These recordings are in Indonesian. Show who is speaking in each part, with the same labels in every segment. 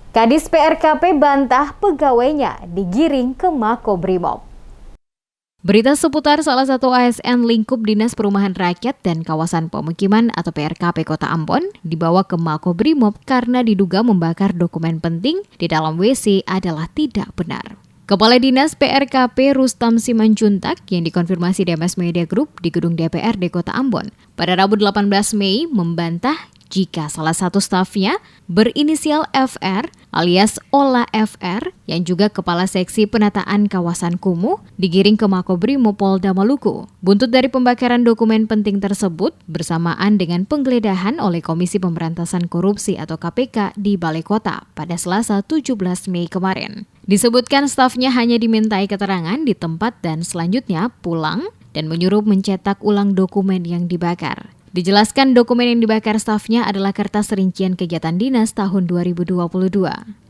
Speaker 1: Kadis PRKP bantah pegawainya digiring ke Makobrimob. Berita seputar salah satu ASN lingkup Dinas Perumahan Rakyat dan Kawasan Pemukiman atau PRKP Kota Ambon dibawa ke Makobrimob karena diduga membakar dokumen penting di dalam WC adalah tidak benar. Kepala Dinas PRKP Rustam Simanjuntak yang dikonfirmasi DMS Media Group di Gedung DPRD Kota Ambon pada Rabu 18 Mei membantah jika salah satu stafnya berinisial FR alias Ola FR yang juga Kepala Seksi Penataan Kawasan Kumuh digiring ke Makobrimob Polda Maluku. Buntut dari pembakaran dokumen penting tersebut bersamaan dengan penggeledahan oleh Komisi Pemberantasan Korupsi atau KPK di Balai Kota pada Selasa 17 Mei kemarin. Disebutkan stafnya hanya dimintai keterangan di tempat dan selanjutnya pulang dan menyuruh mencetak ulang dokumen yang dibakar. Dijelaskan dokumen yang dibakar stafnya adalah kertas rincian kegiatan dinas tahun 2022.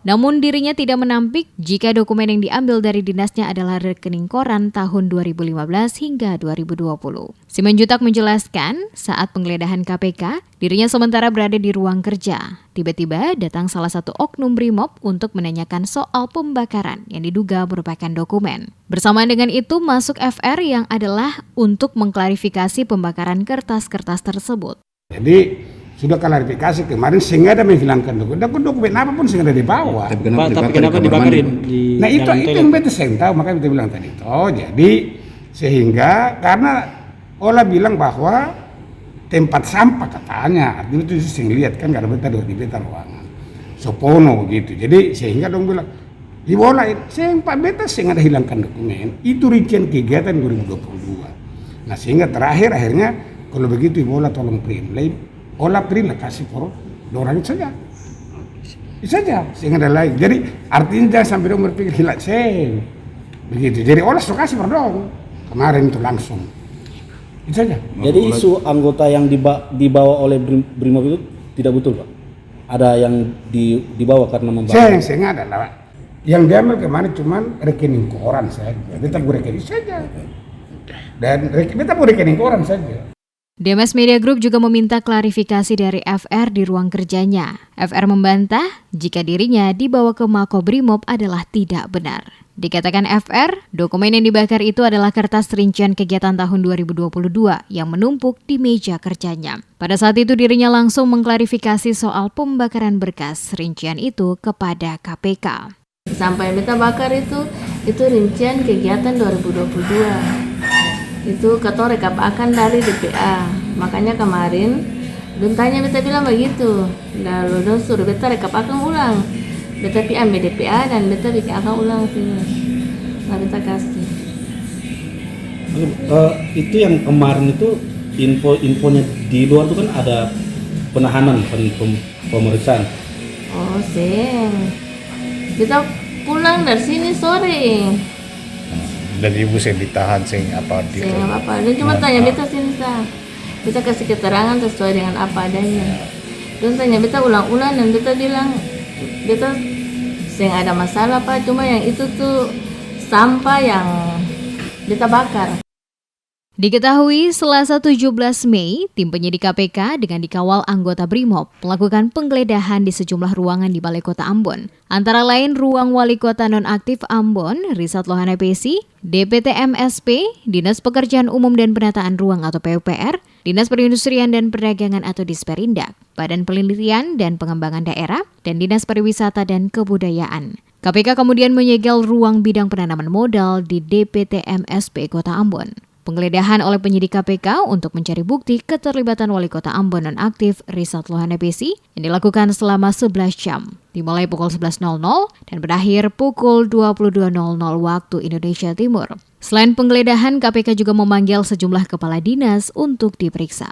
Speaker 1: Namun dirinya tidak menampik jika dokumen yang diambil dari dinasnya adalah rekening koran tahun 2015 hingga 2020. Simanjuntak menjelaskan saat penggeledahan KPK, dirinya sementara berada di ruang kerja. Tiba-tiba datang salah satu oknum Brimob untuk menanyakan soal pembakaran yang diduga merupakan dokumen. Bersamaan dengan itu masuk FR yang adalah untuk mengklarifikasi pembakaran kertas-kertas tersebut.
Speaker 2: Jadi sudah klarifikasi kemarin sehingga ada menghilangkan dokumen apapun sehingga ada dibawa.
Speaker 3: Tapi kenapa dibakarin?
Speaker 2: Nah itu yang betul saya tahu, makanya kita bilang tadi. Jadi sehingga karena Ola bilang bahwa tempat sampah katanya, artinya itu saya lihat kan karena di beta ruangan Sopono gitu. Jadi sehingga dong bilang dibola saya Pak Beta sehingga ada hilangkan dokumen itu rincian kegiatan 2022. Nah sehingga akhirnya kalau begitu Ibola tolong print, Ola print lah kasih for orang saja sehingga ada lain. Jadi artinya jangan sampai dong berpikir hilang saya begitu. Jadi Ola suka kasih for dong kemarin itu langsung. Itu saja.
Speaker 3: Jadi isu anggota yang dibawa oleh Brimob itu tidak betul, Pak? Ada yang dibawa karena membawa?
Speaker 2: Saya nggak ada lah. Yang diambil kemarin cuma rekening koran saja. Beta buat rekening saja. Dan beta buat rekening koran saja.
Speaker 1: DMS Media Group juga meminta klarifikasi dari FR di ruang kerjanya. FR membantah jika dirinya dibawa ke Makobrimob adalah tidak benar. Dikatakan FR, dokumen yang dibakar itu adalah kertas rincian kegiatan tahun 2022 yang menumpuk di meja kerjanya. Pada saat itu dirinya langsung mengklarifikasi soal pembakaran berkas rincian itu kepada KPK.
Speaker 4: Sampai beta bakar itu rincian kegiatan 2022. Itu ketong rekap akan dari DPA. Makanya kemarin tanya beta bilang begitu. Lalu don suruh beta rekap akan ulang. Beta ambil DPA dan beta bikin akan ulang sini. Nah beta kasih.
Speaker 3: Itu yang kemarin itu infonya di luar itu kan ada penahanan pemeriksaan.
Speaker 4: Oh beta pulang dari sini sore.
Speaker 5: Dan ibu saya ditahan apa gitu.
Speaker 4: Apa? Dia cuma tanya beta sini beta kasih keterangan sesuai dengan apa adanya. Dia tanya beta ulang-ulang dan beta bilang beta saya ada masalah Pak, cuma yang itu tuh sampah yang beta bakar.
Speaker 1: Diketahui Selasa 17 Mei, tim penyidik KPK dengan dikawal anggota Brimob melakukan penggeledahan di sejumlah ruangan di Balai Kota Ambon. Antara lain ruang Wali Kota Nonaktif Ambon, Risat Lohana Pesi, DPT MSP, Dinas Pekerjaan Umum dan Penataan Ruang atau PUPR, Dinas Perindustrian dan Perdagangan atau Disperindak, Badan Penelitian dan Pengembangan Daerah, dan Dinas Pariwisata dan Kebudayaan. KPK kemudian menyegel ruang bidang penanaman modal di DPT MSP Kota Ambon. Penggeledahan oleh penyidik KPK untuk mencari bukti keterlibatan Wali Kota Ambon nonaktif Risat Lohana Pesi yang dilakukan selama 11 jam, dimulai pukul 11.00 dan berakhir pukul 22.00 waktu Indonesia Timur. Selain penggeledahan, KPK juga memanggil sejumlah kepala dinas untuk diperiksa.